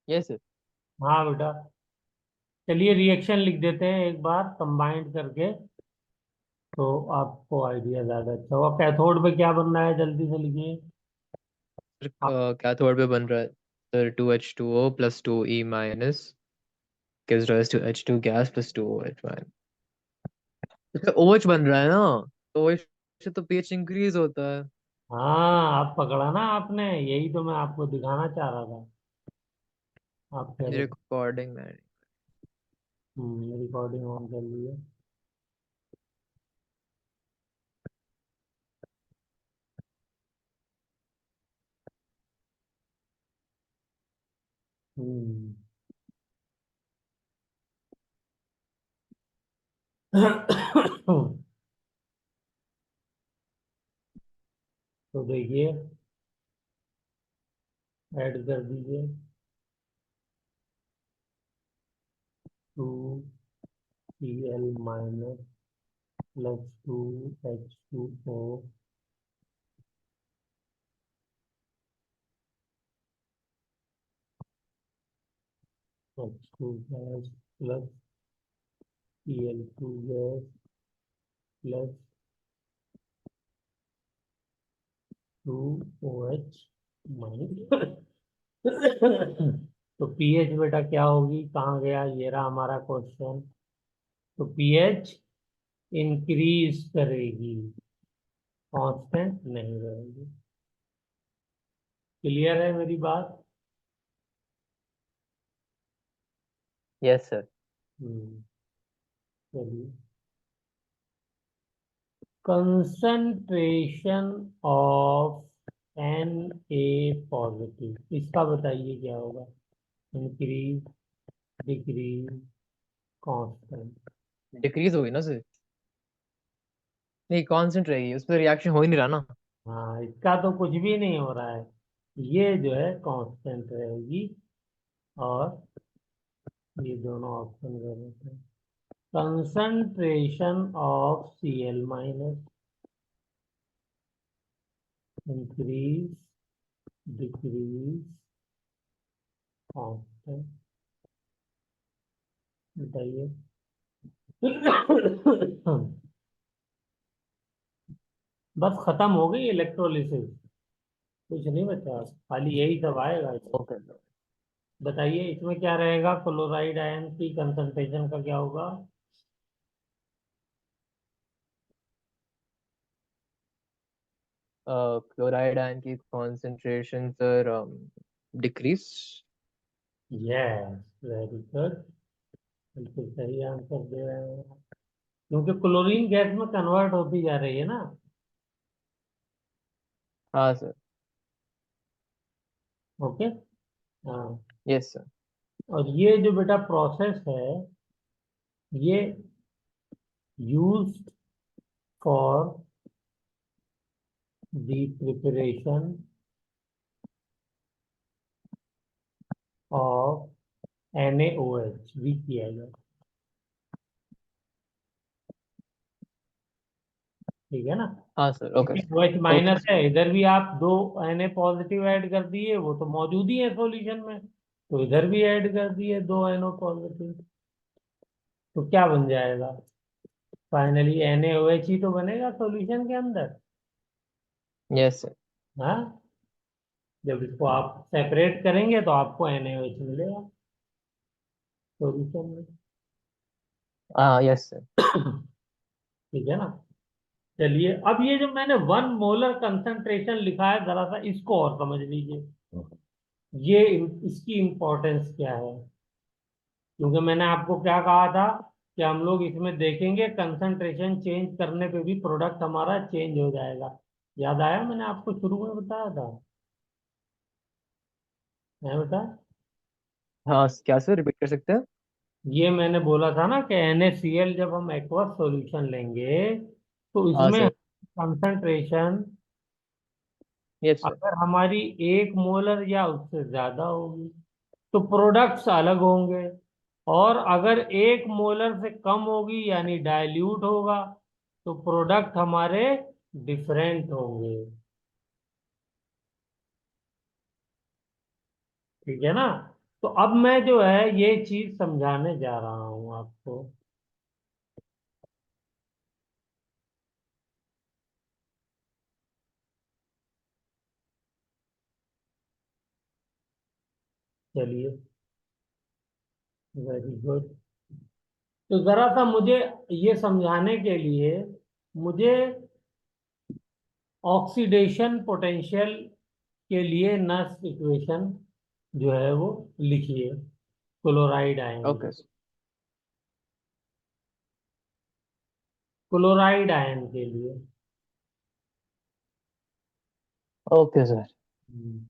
Yes sir. हाँ बेटा। चलिए रिएक्शन लिख देते हैं एक बार कंबाइंड करके, तो आपको आइडिया ज्यादा अच्छा होगा। कैथोड पे क्या बनना है जल्दी से लिखिए। आप कैथोड पे बन रहा है sir 2H2O plus 2E minus gives rise to H2 gas plus 2OH minus. इसमें OH बन रहा है ना, तो OH से तो pH इंक्रीज होता है। हाँ, आप पकड़ा ना आपने, यही तो मैं आपको दिखाना चाह रहा था। आप कह रहे थे। रिकॉर्डिंग में। रिकॉर्डिंग ऑन कर लिए। हम्म। तो देखिए, ऐड कर दीजिए। 2Cl plus 2H2O H2 gas plus Cl2 gas plus 2OH minus. तो पीएच बेटा क्या होगी, कहाँ गया, ये रहा हमारा क्वेश्चन। तो पीएच इंक्रीज करेगी, कांस्टेंट नहीं रहेगी। क्लियर है मेरी बात? Yes sir. हम्म। चलिए, कंसंट्रेशन ऑफ Na पॉजिटिव, इसका बताइए क्या होगा। Increase, decrease, constant. डिक्रीज होगी ना सर। नहीं, कांस्टेंट रहेगी, उस पर रिएक्शन हो ही नहीं रहा ना। हाँ, इसका तो कुछ भी नहीं हो रहा है, ये जो है कांस्टेंट रहेगी। और ये दोनों ऑप्शन गलत है। Concentration of Cl minus increase, decrease, constant. बताइए। बस खत्म हो गई इलेक्ट्रोलिसिस, कुछ नहीं बचा, खाली यही सब आएगा इसमें। ओके। बताइए इसमें क्या रहेगा, क्लोराइड आयन की कंसंट्रेशन का क्या होगा। क्लोराइड आयन की concentration sir decrease. Yes, very good, बिल्कुल सही आंसर दे रहे हैं। क्योंकि क्लोरीन गैस में कन्वर्ट होती जा रही है ना। हाँ सर। ओके। हाँ। Yes sir. और ये जो बेटा प्रोसेस है, ये used for the preparation of NaOH भी किया जाए। ठीक है ना। हाँ sir. Okay sir. OH okay minus sir. है, इधर भी आप दो Na पॉजिटिव ऐड कर दिए, वो तो मौजूद ही है सॉल्यूशन में, तो इधर भी ऐड कर दिए दो NO पॉजिटिव। तो क्या बन जाएगा, फाइनली NaOH ही तो बनेगा सॉल्यूशन के अंदर। Yes sir. हाँ, जब इसको आप सेपरेट करेंगे तो आपको NaOH मिलेगा सॉल्यूशन में। हाँ यस सर। ठीक है ना। चलिए, अब ये जो मैंने 1 मोलर कंसंट्रेशन लिखा है, जरा सा इसको और समझ लीजिए। ये इसकी इंपॉर्टेंस क्या है, क्योंकि मैंने आपको क्या कहा था कि हम लोग इसमें देखेंगे कंसंट्रेशन चेंज करने पे भी प्रोडक्ट हमारा चेंज हो जाएगा। याद आया, मैंने आपको शुरू में बताया था, है बेटा। हाँ क्या सर, रिपीट कर सकते हैं? ये मैंने बोला था ना कि NaCl जब हम एक्वस सॉल्यूशन लेंगे, तो हाँ इसमें सर। Concentration yes sir. अगर हमारी 1 मोलर या उससे ज्यादा होगी तो प्रोडक्ट्स अलग होंगे, और अगर 1 मोलर से कम होगी यानी डाइल्यूट होगा, तो प्रोडक्ट हमारे डिफरेंट होंगे। ठीक है ना। तो अब मैं जो है ये चीज समझाने जा रहा हूं आपको। चलिए, वेरी गुड। तो जरा सा मुझे ये समझाने के लिए मुझे ऑक्सीडेशन पोटेंशियल के लिए नस इक्वेशन जो है वो लिखिए, chloride ion okay sir. Chloride ion के लिए। Okay sir. हम्म।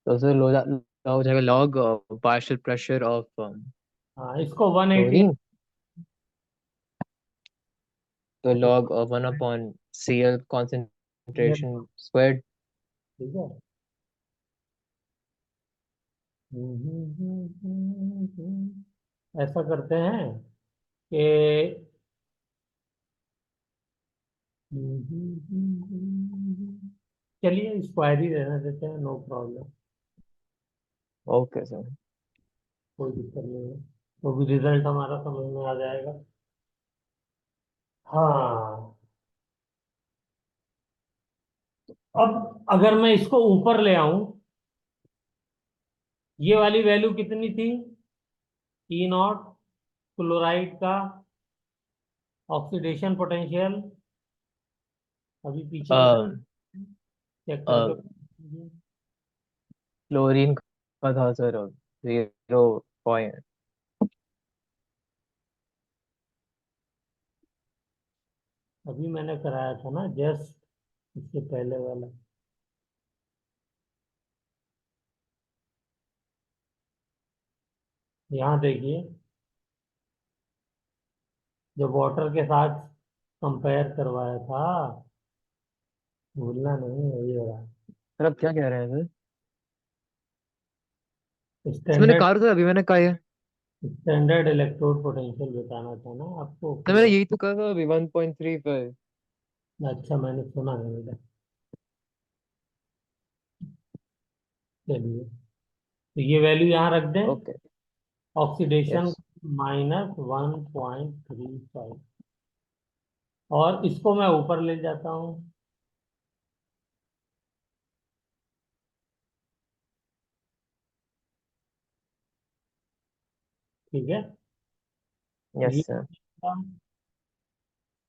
तो सर हो जाएगा लॉग पार्शियल प्रेशर ऑफ हाँ, इसको 180। क्लोरीन। तो लॉग 1/CL कॉन्सेंट्रेशन स्क्वायर्ड। ठीक है। ऐसा करते हैं कि चलिए स्क्वायर ही रहने देते हैं, नो प्रॉब्लम। Okay sir. कोई दिक्कत नहीं है, तो भी रिजल्ट हमारा समझ में आ जाएगा। हाँ। अब अगर मैं इसको ऊपर ले आऊं, ये वाली वैल्यू कितनी थी? ई नॉट, क्लोराइड का ऑक्सीडेशन पोटेंशियल। अभी पीछे ले चेक करके। क्लोरीन का था सर 0 पॉइंट। अभी मैंने कराया था ना जस्ट, इससे पहले वाला। यहाँ देखिए, जो वाटर के साथ कंपेयर करवाया था, भूलना नहीं है ये रहा। सर अब क्या कह रहे हैं सर? मैंने स्टैंडर्ड कहा था अभी, मैंने कहा है। स्टैंडर्ड इलेक्ट्रोड पोटेंशियल बताना था ना आपको तो कि। मैंने यही तो कहा था अभी 1.35। अच्छा, मैंने सुना है बेटा। चलिए, तो ये वैल्यू यहाँ रख दें। ओके। Oxidation yes. -1.35, और इसको मैं ऊपर ले जाता हूँ। ठीक है। यस ये sir.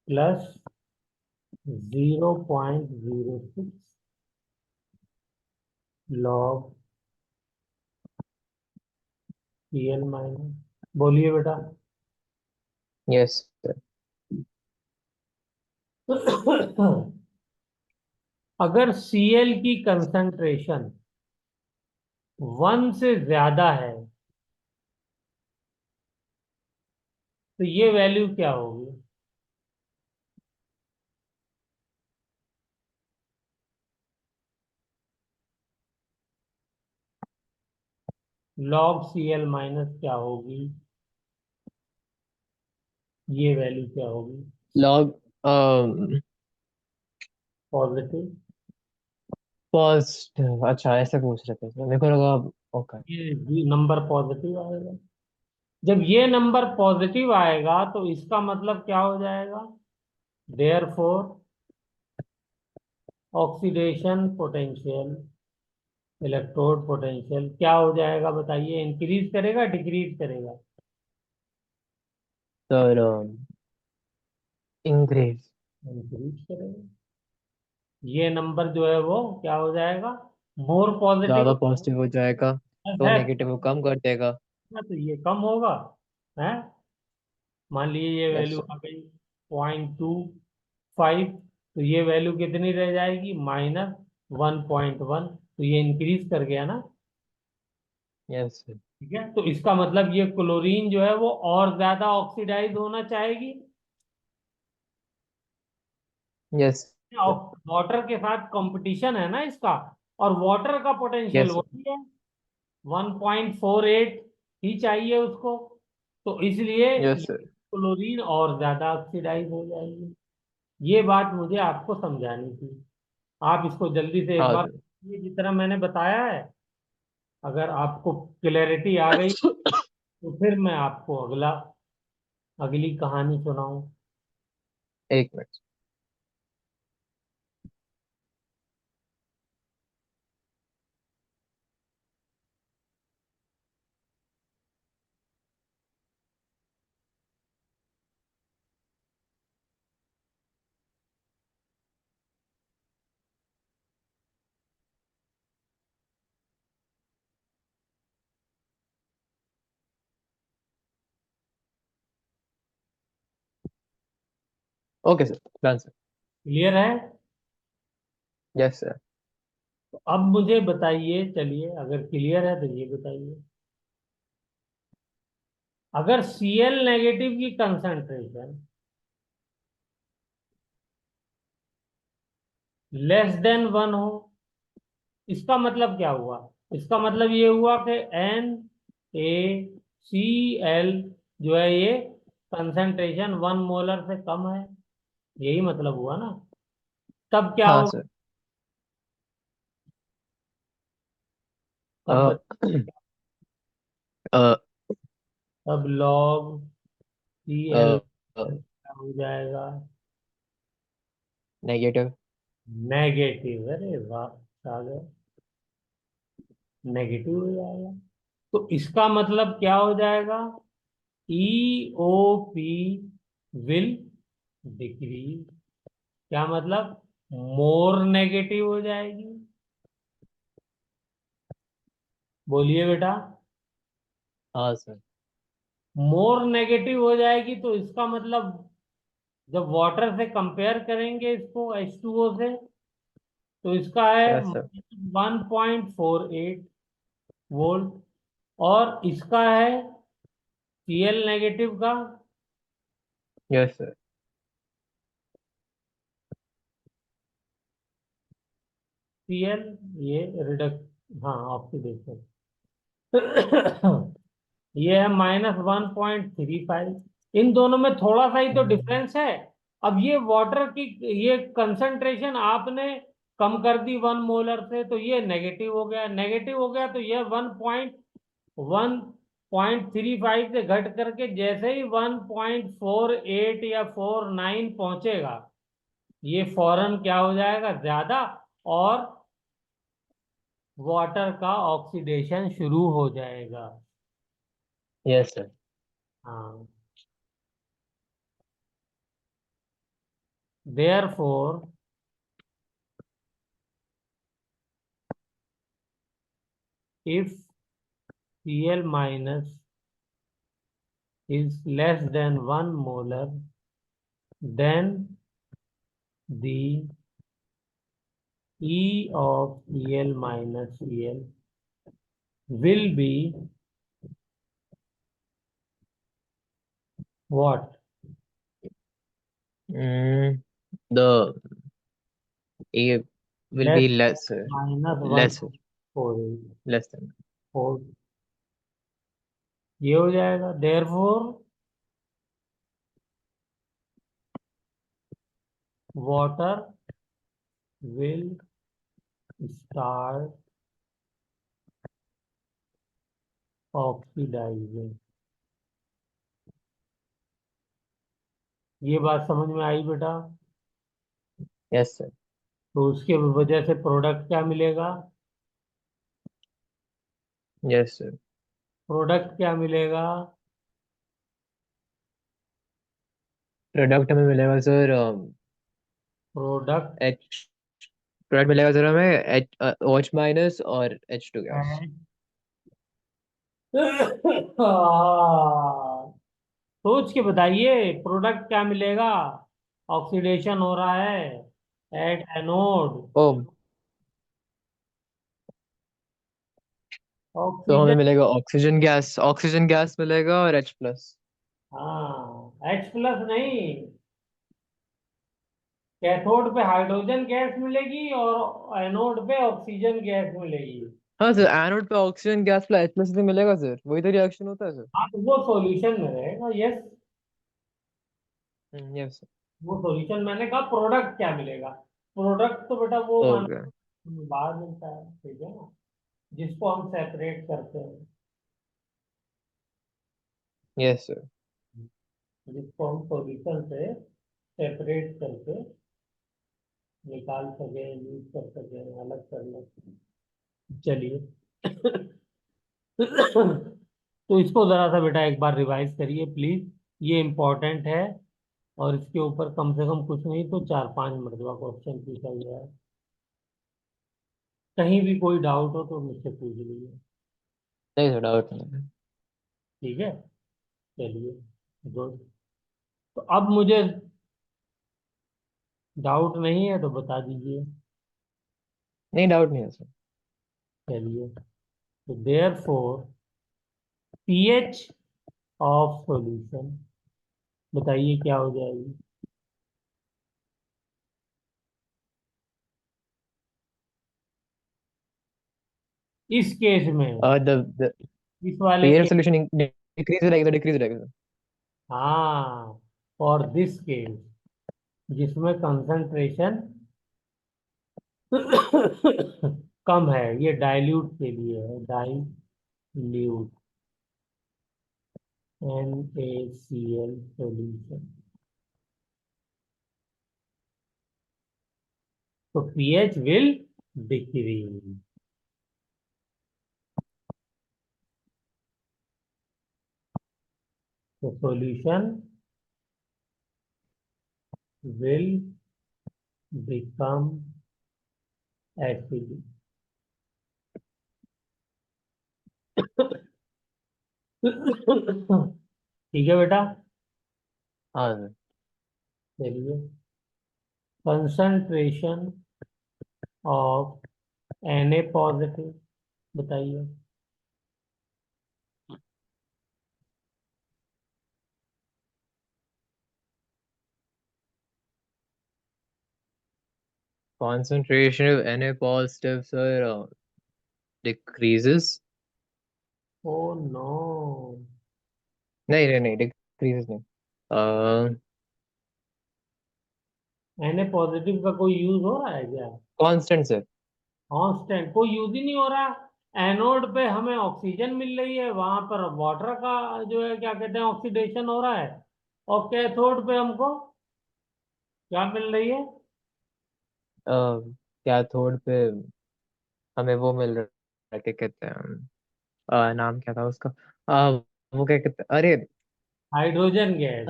Plus 0.06 log PL minus. बोलिए बेटा। Yes sir. अगर Cl की कंसंट्रेशन 1 से ज्यादा है, तो ये वैल्यू क्या होगी? लॉग Cl माइनस क्या होगी? ये वैल्यू क्या होगी? Log positive. पॉजिटिव, अच्छा ऐसे पूछ रहे थे सर, मेरे को लगा। ओके। ये नंबर पॉजिटिव आएगा। जब ये नंबर पॉजिटिव आएगा तो इसका मतलब क्या हो जाएगा? Therefore oxidation potential, electrode potential क्या हो जाएगा बताइए, इंक्रीज करेगा डिक्रीज करेगा? Sir increase. इंक्रीज करेगा। ये नंबर जो है वो क्या हो जाएगा, मोर पॉजिटिव ज्यादा पॉजिटिव हो जाएगा तो है, नेगेटिव को कम कर देगा। तो ये कम होगा है। मान लीजिए ये यस वैल्यू सर। आ गई 0.25, तो ये वैल्यू कितनी रह जाएगी, -1.1, तो ये इंक्रीज कर गया ना। Yes sir. ठीक है, तो इसका मतलब ये क्लोरीन जो है वो और ज्यादा ऑक्सीडाइज होना चाहेगी। Yes sir. वाटर के साथ कंपटीशन है ना इसका, और वाटर का पोटेंशियल यस सर। वही है, 1.48 ही चाहिए उसको। तो इसलिए यस ये सर। क्लोरीन और ज्यादा ऑक्सीडाइज हो जाएगी। ये बात मुझे आपको समझानी थी। आप इसको जल्दी से एक हाँ बार सर। ये जिस तरह मैंने बताया है, अगर आपको क्लैरिटी आ गई तो फिर मैं आपको अगली कहानी सुनाऊं। एक minute. Okay sir, done sir. Clear है? Yes sir. तो अब मुझे बताइए, चलिए अगर क्लियर है तो ये बताइए, अगर Cl नेगेटिव की कंसंट्रेशन << (<1) हो, इसका मतलब क्या हुआ? इसका मतलब ये हुआ कि NaCl जो है ये कंसंट्रेशन 1 मोलर से कम है, यही मतलब हुआ ना। तब क्या हाँ होगा? सर। तब अ, अ, तब log Cl अ, क्या हो जाएगा? नेगेटिव। नेगेटिव। अरे वाह, सागर, नेगेटिव हो जाएगा। तो इसका मतलब क्या हो जाएगा, EOP विल डिक्रीज। क्या मतलब, मोर नेगेटिव हो जाएगी। बोलिए बेटा। हाँ सर। मोर नेगेटिव हो जाएगी तो इसका मतलब, जब वाटर से कंपेयर करेंगे इसको H2O से, तो इसका है यस सर। 1.48 वोल्ट, और इसका है Cl नेगेटिव का यस सर। Cl, ये रिडक्ट, हाँ ऑक्सीडेशन ये है -1.35। इन दोनों में थोड़ा सा ही तो डिफरेंस है। अब ये वाटर की ये कंसंट्रेशन आपने कम कर दी 1 मोलर से, तो ये नेगेटिव हो गया, नेगेटिव हो गया, तो ये 1.35 से घट करके जैसे ही 1.48 या 49 पहुंचेगा, ये फौरन क्या हो जाएगा, ज्यादा, और वाटर का ऑक्सीडेशन शुरू हो जाएगा। Yes sir. हाँ, therefore if Cl minus is less than 1 molar, then the E of Cl minus Cl will be what? The A will Less be less, sir. minus Less, sir. 1.48, Less than. ये हो जाएगा। therefore water will start oxidizing। ये बात समझ में आई बेटा? Yes, sir. तो उसके वजह से प्रोडक्ट क्या मिलेगा? Yes sir. प्रोडक्ट क्या मिलेगा? प्रोडक्ट हमें मिलेगा सर प्रोडक्ट एच। प्रोडक्ट मिलेगा सर हमें एच OH माइनस और H2 गैस। सोच के बताइए, प्रोडक्ट क्या मिलेगा? ऑक्सीडेशन हो रहा है एट एनोड। ओ, तो हमें ऑक्सीजन। मिलेगा ऑक्सीजन गैस, ऑक्सीजन गैस मिलेगा और H+। हाँ, H प्लस नहीं, कैथोड पे हाइड्रोजन गैस मिलेगी और एनोड पे ऑक्सीजन गैस मिलेगी। हाँ सर, एनोड पे ऑक्सीजन गैस प्लस H+ से मिलेगा सर, वही तो रिएक्शन होता है सर। हाँ, तो वो सॉल्यूशन में रहेगा, यस। Yes sir. वो सॉल्यूशन, मैंने कहा प्रोडक्ट क्या मिलेगा। प्रोडक्ट तो बेटा वो ओके। मानो बाहर मिलता है, ठीक है ना, जिसको हम सेपरेट करते हैं, यस सर। जिसको हम सॉल्यूशन से सेपरेट करके निकाल सके, यूज कर सके, अलग कर ले। चलिए। तो इसको जरा सा बेटा एक बार रिवाइज करिए प्लीज, ये इम्पोर्टेंट है। और इसके ऊपर कम से कम कुछ नहीं तो 4-5 मरतबा क्वेश्चन पूछा गया है। कहीं भी कोई डाउट हो तो मुझसे पूछ लीजिए। नहीं सर, डाउट नहीं है। ठीक है, चलिए, गुड। तो अब मुझे डाउट नहीं है तो बता दीजिए। नहीं, डाउट नहीं है सर। चलिए, तो therefore pH of solution, बताइए क्या हो जाएगी? इस केस में, द इस वाले पीएच केस, सॉल्यूशन डिक्रीज हो जाएगा, डिक्रीज हो जाएगा सर। हाँ, फॉर दिस केस जिसमें कंसंट्रेशन कम है, ये डाइल्यूट के लिए है, डाइल्यूट NaCl सॉल्यूशन। तो pH विल डिक्रीज। तो सॉल्यूशन विल बिकम एसिडिक। ठीक है बेटा, हाँ सर। चलिए, कंसंट्रेशन ऑफ Na पॉजिटिव, बताइए। Concentration of Na positive sir decreases। Oh no, नहीं नहीं नहीं, डिक्रीजेस नहीं। Na पॉजिटिव का कोई यूज हो रहा है क्या? Constant sir. कांस्टेंट कोई यूज ही नहीं हो रहा। एनोड पे हमें ऑक्सीजन मिल रही है, वहां पर वाटर का जो है क्या कहते हैं ऑक्सीडेशन हो रहा है। और कैथोड पे हमको क्या मिल रही है? कैथोड पे हमें वो मिल रहा है, क्या कहते हैं नाम क्या था उसका? वो क्या कहते हैं, अरे hydrogen gas.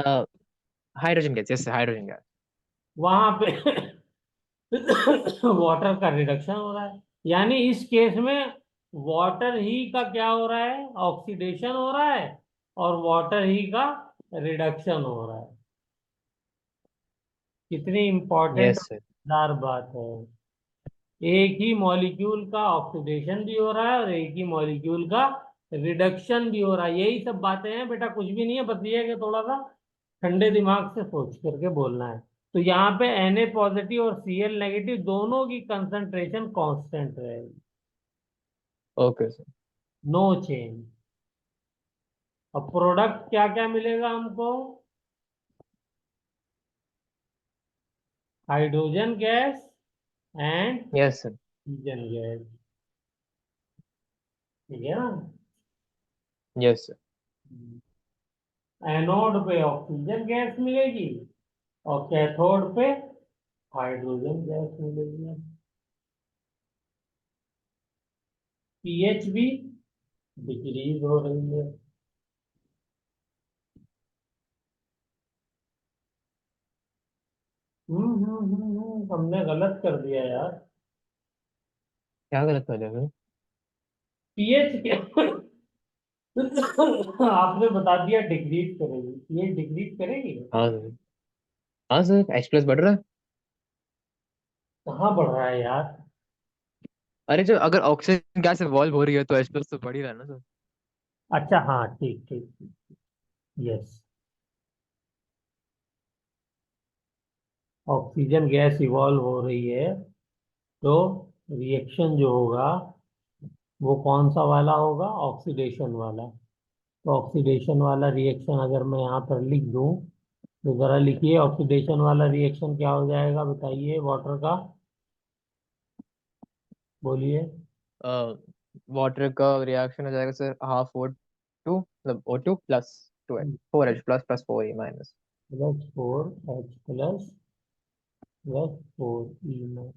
Hydrogen gas, yes hydrogen gas. वहां पे वाटर का रिडक्शन हो रहा है, यानी इस केस में वाटर ही का क्या हो रहा है, ऑक्सीडेशन हो रहा है, और वाटर ही का रिडक्शन हो रहा है। कितनी इंपॉर्टेंट यस सर। बात है। एक ही मॉलिक्यूल का ऑक्सीडेशन भी हो रहा है और एक ही मॉलिक्यूल का रिडक्शन भी हो रहा है। यही सब बातें हैं बेटा, कुछ भी नहीं है, बस ये है कि थोड़ा सा ठंडे दिमाग से सोच करके बोलना है। तो यहाँ पे Na पॉजिटिव और Cl नेगेटिव दोनों की कंसंट्रेशन कांस्टेंट रहेगी, ओके सर। No change. अब प्रोडक्ट क्या क्या मिलेगा हमको? Hydrogen gas and yes sir. Oxygen gas, ठीक है ना। Yes sir. एनोड पे ऑक्सीजन गैस मिलेगी और कैथोड पे हाइड्रोजन गैस मिलेगी। पीएच भी डिक्रीज हो रही है। हमने गलत कर दिया यार। क्या गलत कर दिया फिर? पीएच के आपने बता दिया डिक्रीज करेगी, ये डिक्रीज करेगी। हाँ सर। हाँ सर, H प्लस बढ़ रहा है। कहाँ बढ़ रहा है यार? अरे जो अगर ऑक्सीजन गैस इवॉल्व हो रही है तो H प्लस तो बढ़ ही रहा है ना सर। अच्छा हाँ, ठीक ठीक। यस, ऑक्सीजन गैस इवॉल्व हो रही है तो रिएक्शन जो होगा वो कौन सा वाला होगा? ऑक्सीडेशन वाला। तो ऑक्सीडेशन वाला रिएक्शन अगर मैं यहाँ पर लिख दूं तो जरा लिखिए, ऑक्सीडेशन वाला रिएक्शन क्या हो जाएगा बताइए वाटर का, बोलिए। वाटर का रिएक्शन हो जाएगा सर, हाफ O2 मतलब O2 plus 2H, 4H plus plus 4E minus. +4H++4E।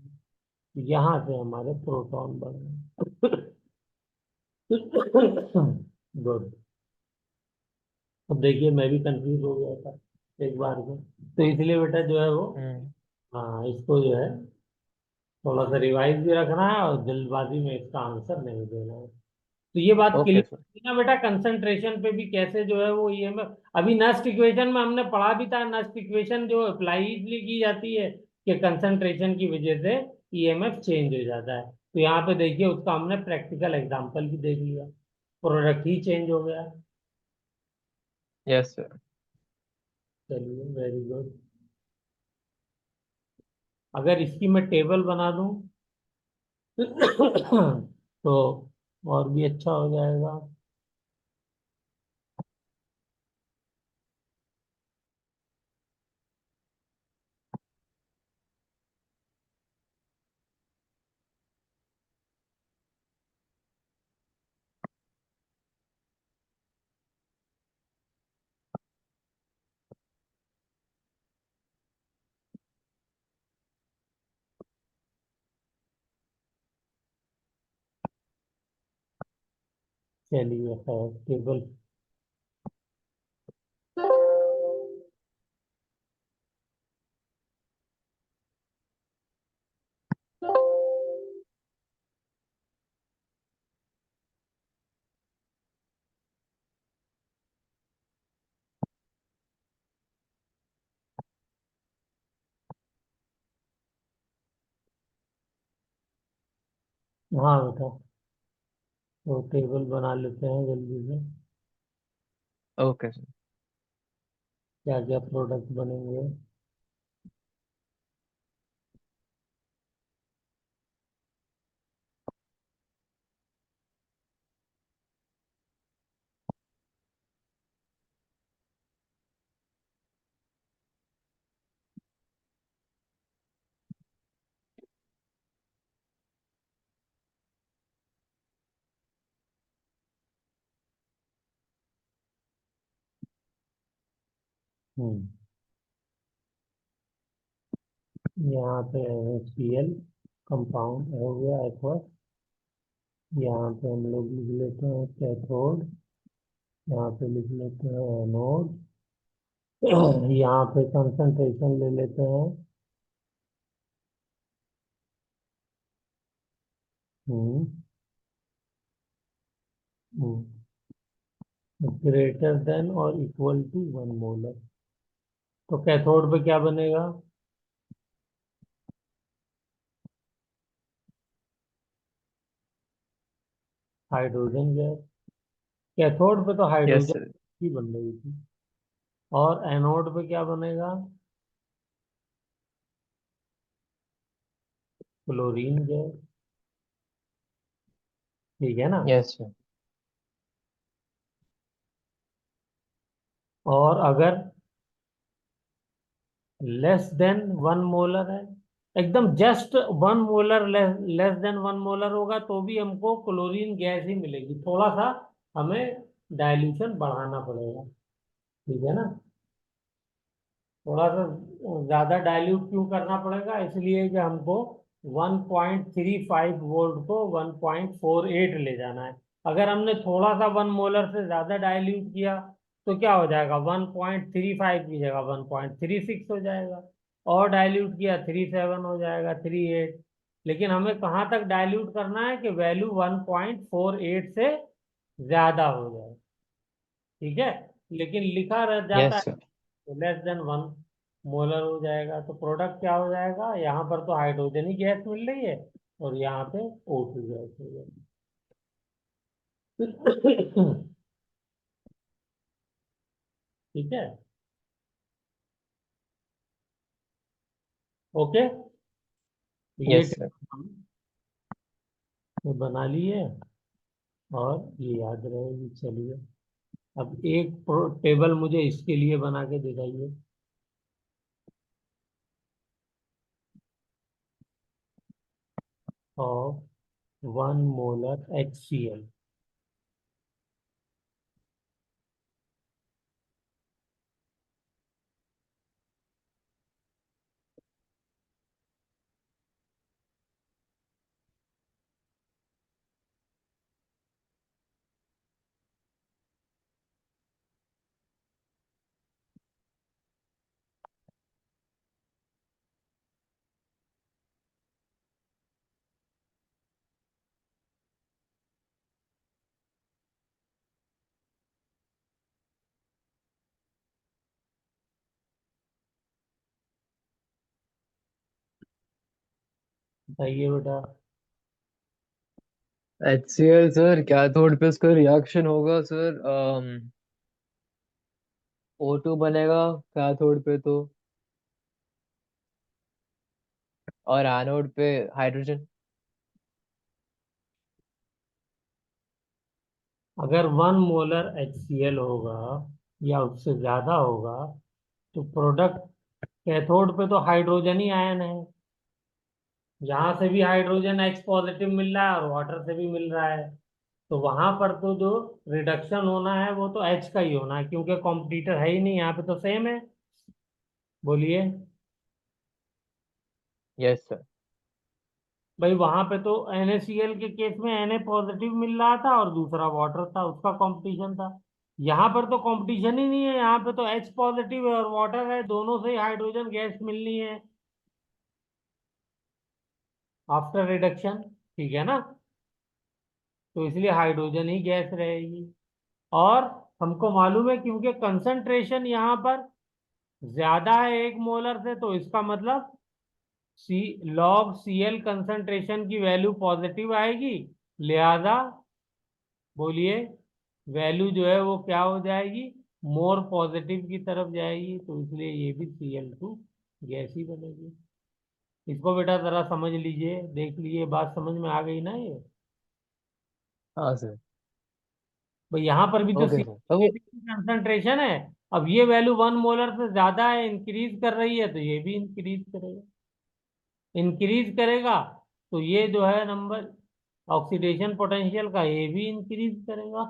यहाँ से हमारे प्रोटॉन बने। गुड। अब देखिए मैं भी कंफ्यूज हो गया था एक बार में, तो इसलिए बेटा जो है वो, हम्म। हाँ, इसको जो है थोड़ा सा रिवाइज भी रखना है और जल्दबाजी में इसका आंसर नहीं देना है। तो ये बात ओके सर। क्लियर ना बेटा, कंसंट्रेशन पे भी कैसे जो है वो ईएमएफ, अभी नस्ट इक्वेशन में हमने पढ़ा भी था, नस्ट इक्वेशन जो अप्लाई इसलिए की जाती है कि कंसंट्रेशन की वजह से ईएमएफ चेंज हो जाता है। तो यहाँ पे देखिए उसका हमने प्रैक्टिकल एग्जांपल भी देख लिया, प्रोडक्ट ही चेंज हो गया। Yes sir. चलिए, वेरी गुड। अगर इसकी मैं टेबल बना दूं तो और भी अच्छा हो जाएगा। चलिए खैर, टेबल। हाँ बेटा, तो टेबल बना लेते हैं जल्दी से। Okay sir. क्या क्या प्रोडक्ट बनेंगे? हम्म यहाँ पे HCl कंपाउंड हो गया एक्वस। यहाँ पे हम लोग लिख लेते हैं कैथोड, यहाँ पे लिख लेते हैं एनोड। यहाँ पे कंसंट्रेशन ले लेते हैं। हम्म ग्रेटर देन और इक्वल टू 1 मोलर। तो कैथोड पे क्या बनेगा? Hydrogen gas. कैथोड पे तो यस हाइड्रोजन सर। ही बन रही थी। और एनोड पे क्या बनेगा? Chlorine gas. ठीक है ना? Yes sir. और अगर लेस देन 1 मोलर है, एकदम just 1 molar, less than 1 molar होगा तो भी हमको क्लोरीन गैस ही मिलेगी, थोड़ा सा हमें डाइल्यूशन बढ़ाना पड़ेगा। ठीक है ना? थोड़ा सा ज्यादा डाइल्यूट क्यों करना पड़ेगा, इसलिए कि हमको 1.35 वोल्ट को 1.48 ले जाना है। अगर हमने थोड़ा सा 1 मोलर से ज्यादा डाइल्यूट किया तो क्या हो जाएगा, 1.35 की जगह 1.36 हो जाएगा। और डाइल्यूट किया 37 हो जाएगा, 38। लेकिन हमें कहाँ तक डाइल्यूट करना है कि वैल्यू 1.48 से ज्यादा हो जाए। ठीक है। लेकिन लिखा रह जाता है यस सर। तो लेस देन 1 मोलर हो जाएगा। तो प्रोडक्ट क्या हो जाएगा, यहाँ पर तो हाइड्रोजन ही गैस मिल रही है और यहाँ पे O2 गैस हो जाएगी। ठीक है। ओके। ये यस सर। टेबल हम बना लिए और ये याद रहेगी। चलिए, अब एक टेबल मुझे इसके लिए बना के दिखाइए। Of 1 molar HCl। बताइए बेटा। HCl सर, कैथोड पे उसका रिएक्शन होगा सर। O2 बनेगा कैथोड पे तो, और एनोड पे हाइड्रोजन। अगर 1 मोलर HCl होगा या उससे ज्यादा होगा तो प्रोडक्ट, कैथोड पे तो हाइड्रोजन ही आयन है। जहां से भी हाइड्रोजन H पॉजिटिव मिल रहा है और वाटर से भी मिल रहा है, तो वहां पर तो जो रिडक्शन होना है वो तो H का ही होना है, क्योंकि कॉम्पिटिटर है ही नहीं, यहाँ पे तो सेम है। बोलिए। Yes sir. भाई वहां पे तो NaCl के केस में Na पॉजिटिव मिल रहा था और दूसरा वाटर था, उसका कंपटीशन था। यहाँ पर तो कंपटीशन ही नहीं है, यहाँ पे तो H पॉजिटिव है और वाटर है, दोनों से ही हाइड्रोजन गैस मिलनी है आफ्टर रिडक्शन। ठीक है ना। तो इसलिए हाइड्रोजन ही गैस रहेगी। और हमको मालूम है क्योंकि कंसंट्रेशन यहाँ पर ज्यादा है 1 मोलर से, तो इसका मतलब सी लॉग Cl कंसंट्रेशन की वैल्यू पॉजिटिव आएगी। लिहाजा बोलिए, वैल्यू जो है वो क्या हो जाएगी, मोर पॉजिटिव की तरफ जाएगी। तो इसलिए ये भी Cl2 गैस ही बनेगी। इसको बेटा जरा समझ लीजिए, देख लीजिए, बात समझ में आ गई ना ये। हाँ सर। भाई यहाँ पर भी तो ओके सी सर, तो वो कंसंट्रेशन है। अब ये वैल्यू 1 मोलर से ज्यादा है, इंक्रीज कर रही है, तो ये भी इंक्रीज करेगा। इंक्रीज करेगा तो ये जो है नंबर ऑक्सीडेशन पोटेंशियल का, ये भी इंक्रीज करेगा।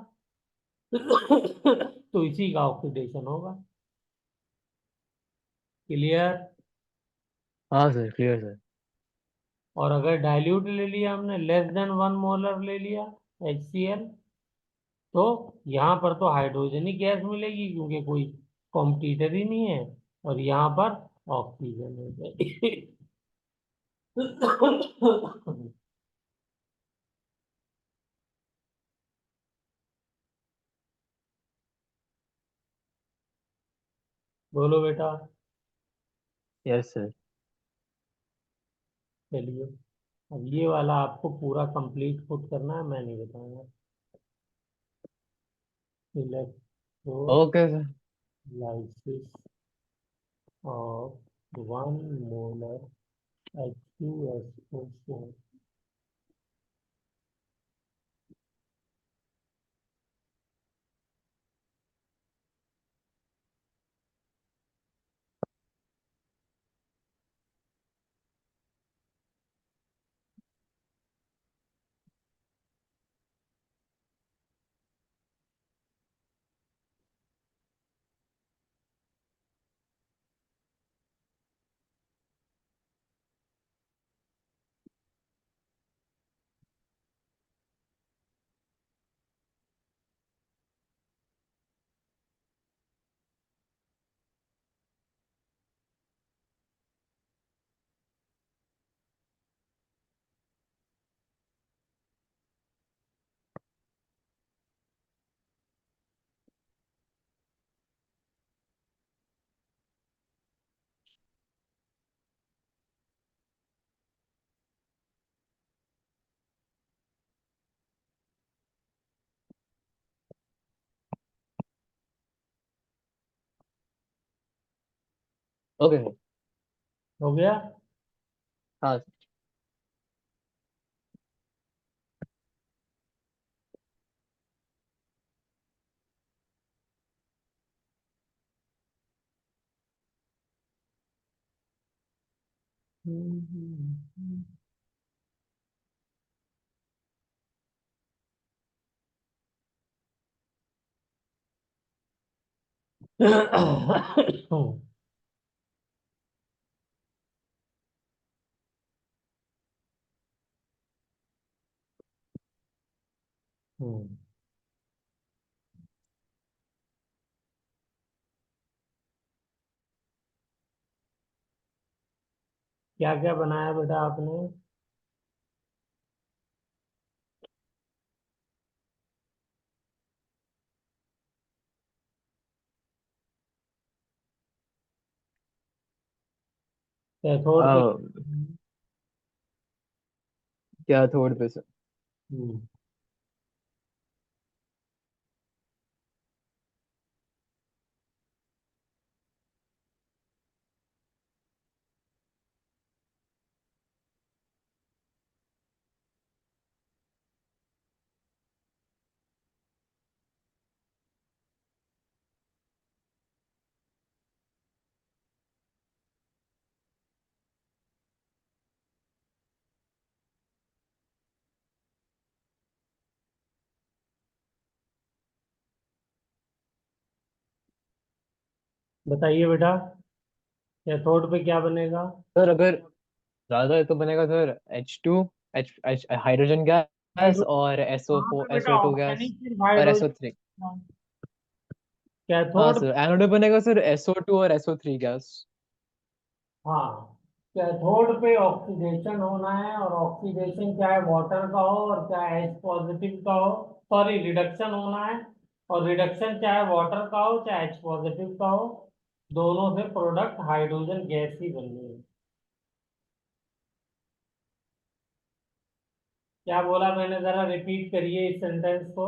तो इसी का ऑक्सीडेशन होगा। क्लियर। हाँ सर, क्लियर सर। और अगर डाइल्यूट ले लिया हमने, लेस देन 1 मोलर ले लिया HCl, तो यहाँ पर तो हाइड्रोजन ही गैस मिलेगी क्योंकि कोई कॉम्पिटिटर ही नहीं है। और यहाँ पर ऑक्सीजन हो जाएगी। बोलो बेटा। Yes sir. चलिए, अब ये वाला आपको पूरा कंप्लीट खुद करना है, मैं नहीं बताऊंगा। Okay sir. Electrolysis of 1 molar H2SO4। Okay. हो गया। हाँ। क्या क्या बनाया बेटा आपने? कैथोड पे। क्या थोड़ पे से? हम्म, बताइए बेटा, कैथोड पे क्या बनेगा? सर अगर ज्यादा है तो बनेगा sir H2, H H hydrogen gas, hydrogen. और एसओ वहां पे फोर बेटा एसओ टू ऑप्शन ही गैस, सिर्फ और हाइड्रोजन SO3। था। हाँ कैथोड। सर, एनोड में बनेगा सर SO2 और SO3 गैस। हाँ, कैथोड पे ऑक्सीडेशन होना है, और ऑक्सीडेशन चाहे वाटर का हो और चाहे H पॉजिटिव का हो। सॉरी, रिडक्शन होना है, और रिडक्शन चाहे वाटर का हो चाहे H पॉजिटिव का हो। दोनों से प्रोडक्ट हाइड्रोजन गैस ही बननी है। क्या बोला मैंने, जरा रिपीट करिए इस सेंटेंस को।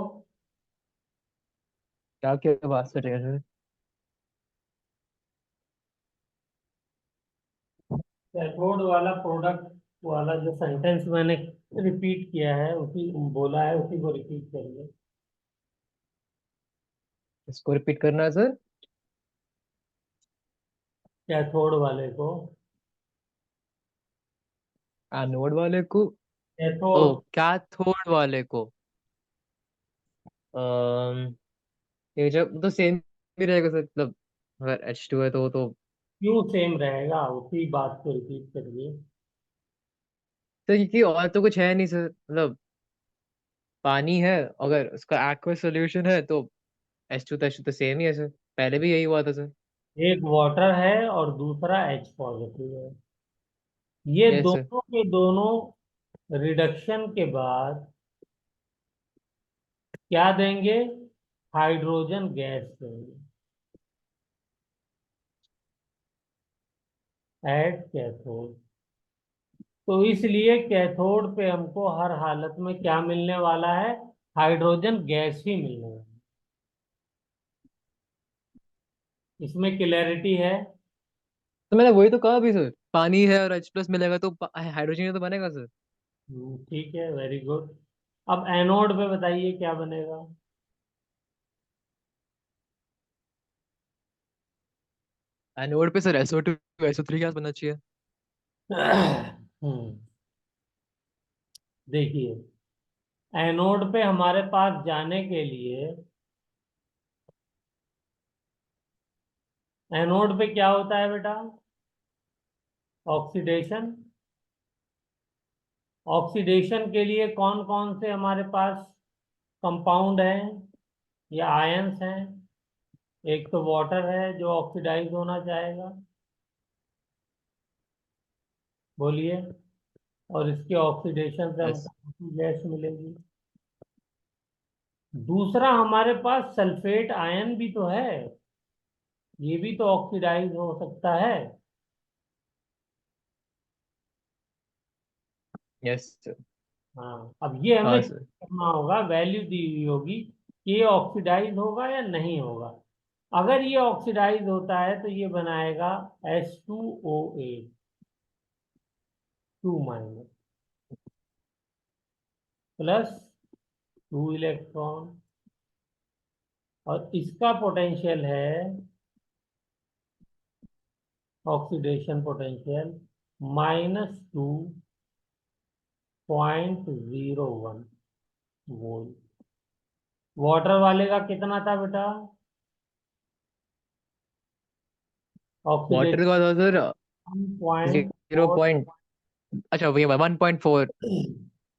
क्या क्या बात कर रहे हैं सर? कैथोड वाला प्रोडक्ट वाला जो सेंटेंस मैंने रिपीट किया है, उसी बोला है, उसी को रिपीट करिए। इसको रिपीट करना है सर। कैथोड वाले को। एनोड वाले को। ओ, कैथोड। कैथोड वाले को। अम्म ये जब तो सेम भी रहेगा सर, मतलब अगर H2 है तो वो तो। क्यों सेम रहेगा, उसी बात को रिपीट करिए। सर क्योंकि और तो कुछ है नहीं सर, मतलब पानी है, अगर उसका एक्वा सोल्यूशन है तो H2 तो सेम ही है सर। पहले भी यही हुआ था सर। एक वाटर है और दूसरा H पॉजिटिव है। ये यस सर। दोनों के दोनों रिडक्शन के बाद क्या देंगे? हाइड्रोजन गैस देंगे एट कैथोड। तो इसलिए कैथोड पे हमको हर हालत में क्या मिलने वाला है? हाइड्रोजन गैस ही मिलने वाला है। इसमें क्लैरिटी है? तो मैंने वही तो कहा भी सर, पानी है और H+ मिलेगा तो हाइड्रोजन तो बनेगा सर। ठीक है, वेरी गुड। अब एनोड पे बताइए क्या बनेगा? एनोड पे सर SO2 SO3 गैस बनना चाहिए। हम्म, देखिए, एनोड पे हमारे पास जाने के लिए, एनोड पे क्या होता है बेटा? ऑक्सीडेशन। ऑक्सीडेशन के लिए कौन कौन से हमारे पास कंपाउंड हैं या आयंस हैं? एक तो वाटर है जो ऑक्सीडाइज होना चाहेगा, बोलिए। और इसके ऑक्सीडेशन से यस। हमको गैस मिलेगी। दूसरा, हमारे पास सल्फेट आयन भी तो है, ये भी तो ऑक्सीडाइज हो सकता है। Yes sir. हाँ, अब ये हमें हाँ सर। करना होगा, वैल्यू दी हुई होगी कि ये ऑक्सीडाइज होगा या नहीं होगा। अगर ये ऑक्सीडाइज होता है तो ये बनाएगा H2O8 2 माइनस प्लस 2 इलेक्ट्रॉन, और इसका पोटेंशियल है ऑक्सीडेशन पोटेंशियल -2.01 वोल्ट। वाटर वाले का कितना था बेटा वाटर ऑक्सीडेशन? का था सर पॉइंट 0 पॉइंट, अच्छा भैया 1.4,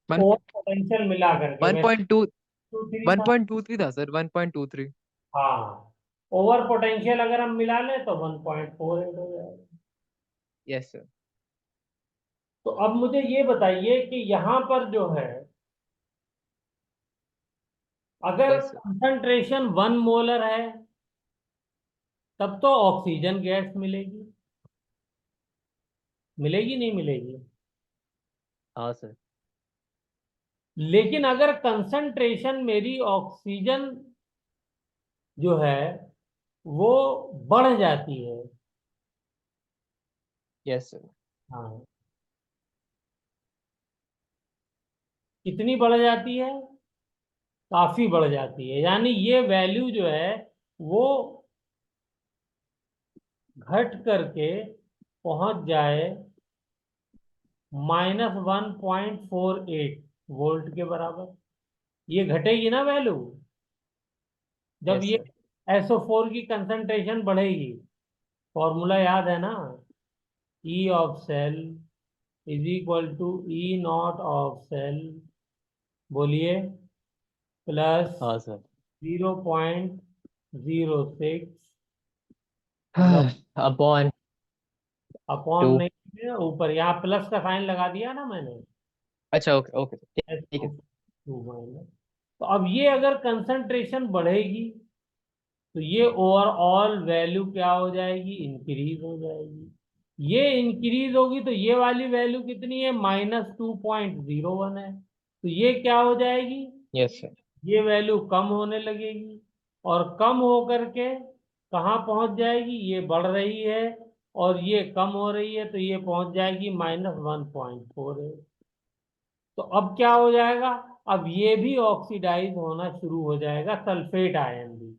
वन फोर पोटेंशियल मिला करके वन वैसे पॉइंट टू 2 3 वन था। पॉइंट टू थ्री था सर, 1.23। हाँ, ओवर पोटेंशियल अगर हम मिला लें तो 1.48 हो जाएगा। Yes sir. तो अब मुझे ये बताइए कि यहाँ पर जो है, अगर यस सर। कंसंट्रेशन 1 मोलर है तब तो ऑक्सीजन गैस मिलेगी, मिलेगी नहीं मिलेगी? हाँ सर। लेकिन अगर कंसंट्रेशन मेरी ऑक्सीजन जो है वो बढ़ जाती है, यस सर। हाँ, कितनी बढ़ जाती है? काफी बढ़ जाती है, यानी ये वैल्यू जो है वो घट करके पहुंच जाए -1.48 वोल्ट के बराबर। ये घटेगी ना वैल्यू जब यस ये सर। SO4 की कंसंट्रेशन बढ़ेगी। फॉर्मूला याद है ना? E of cell is equal to E naught of cell, बोलिए, प्लस हाँ सर। 0.06 upon upon, two. नहीं ऊपर यहाँ प्लस का साइन लगा दिया ना मैंने, अच्छा ओके ओके सर, ठीक है। SO2 minus. तो अब ये अगर कंसंट्रेशन बढ़ेगी तो ये ओवरऑल वैल्यू क्या हो जाएगी? इंक्रीज हो जाएगी। ये इंक्रीज होगी तो ये वाली वैल्यू कितनी है? -2.01 है, तो ये क्या हो जाएगी? Yes sir. ये वैल्यू कम होने लगेगी, और कम हो करके कहाँ पहुंच जाएगी? ये बढ़ रही है और ये कम हो रही है, तो ये पहुंच जाएगी -1.48। तो अब क्या हो जाएगा? अब ये भी ऑक्सीडाइज होना शुरू हो जाएगा, सल्फेट आयन भी।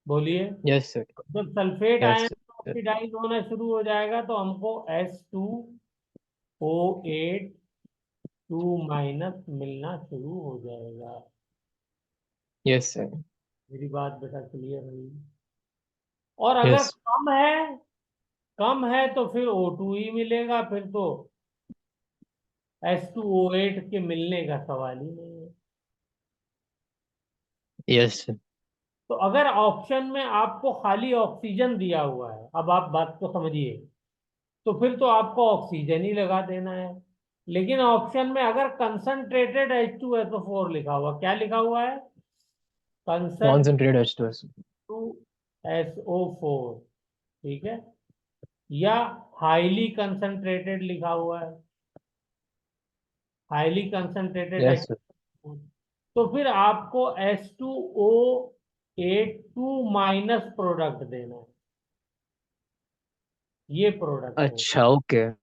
बोलिए, यस सर। जब sulphate yes ion sir. Oxidise होना शुरू हो जाएगा तो हमको H2O8 2 माइनस मिलना शुरू हो जाएगा। Yes sir. मेरी बात बेटा क्लियर हुई? और अगर यस। कम है तो फिर O2 ही मिलेगा, फिर तो H2O8 के मिलने का सवाल ही नहीं है। Yes sir. तो अगर ऑप्शन में आपको खाली ऑक्सीजन दिया हुआ है, अब आप बात को समझिए, तो फिर तो आपको ऑक्सीजन ही लगा देना है। लेकिन ऑप्शन में अगर कंसंट्रेटेड H2SO4 लिखा हुआ, क्या लिखा हुआ है? Concentrated concentrate H2S। SO4, ठीक है, या हाईली कंसंट्रेटेड लिखा हुआ है, highly concentrated yes H, sir. तो फिर आपको H2O8 2 माइनस प्रोडक्ट देना है, ये प्रोडक्ट हो। अच्छा ओके।